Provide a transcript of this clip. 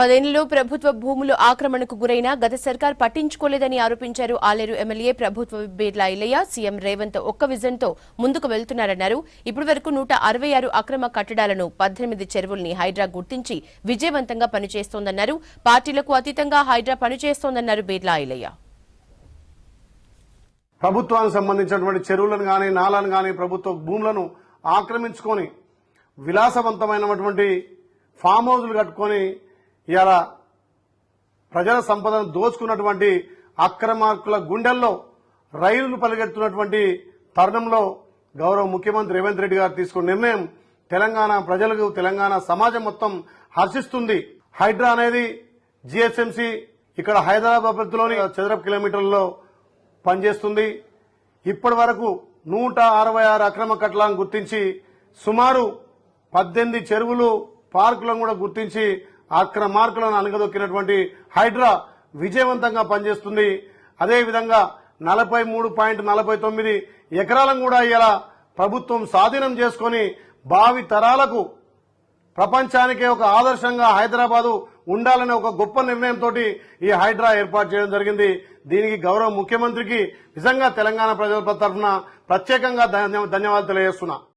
10 ప్రభుత్వ భూములు ఆక్రమణకు గురైన గత సర్కార్ పట్టించుకోలేదని ఆరోపించారు ఆలేరు ఎమ్మెల్యే ప్రభుత్వ బీర్లా ఐలయ్య. సీఎం రేవంత్ ఒక్క విజన్తో ముందుకు వెళ్తున్నారన్నారు. ఇప్పటి వరకు 166 అక్రమ కట్టడాలను 18 చెరువుల్ని హైడ్రా గుర్తించి విజయవంతంగా పనిచేస్తోందన్నారు. పార్టీలకు అతీతంగా హైడ్రా పనిచేస్తోందన్నారు బీర్లా ఐలయ్య. ప్రభుత్వానికి సంబంధించినటువంటి చెరువులను గాని నాలను గాని ప్రభుత్వ భూములను ఆక్రమించుకొని విలాసవంతమైనటువంటి ఫామ్ హౌస్లు కట్టుకొని ఇలా ప్రజల సంపదను దోచుకున్నటువంటి అక్రమార్కుల గుండెల్లో రైళ్లు పరిగెడుతున్నటువంటి తరుణంలో గౌరవ ముఖ్యమంత్రి రేవంత్ రెడ్డి గారు తీసుకున్న నిర్ణయం తెలంగాణ ప్రజలకు తెలంగాణ సమాజం మొత్తం హర్షిస్తుంది. హైడ్రా అనేది జిహెచ్ఎంసీ ఇక్కడ హైదరాబాద్ లోని చదరపు కిలోమీటర్లలో పనిచేస్తుంది. ఇప్పటి వరకు 166 అక్రమ కట్టడాలను గుర్తించి సుమారు 18 చెరువులు పార్కులను కూడా గుర్తించి అక్రమార్కులను అనగదొక్కినటువంటి హైడ్రా విజయవంతంగా పనిచేస్తుంది. అదేవిధంగా 43.49 ఎకరాలను కూడా ఇలా ప్రభుత్వం స్వాధీనం చేసుకుని భావి తరాలకు ప్రపంచానికే ఒక ఆదర్శంగా హైదరాబాదు ఉండాలనే ఒక గొప్ప నిర్ణయంతో ఈ హైడ్రా ఏర్పాటు చేయడం జరిగింది. దీనికి గౌరవ ముఖ్యమంత్రికి నిజంగా తెలంగాణ ప్రజల తరఫున ప్రత్యేకంగా ధన్యవాదాలు తెలియజేస్తున్నా.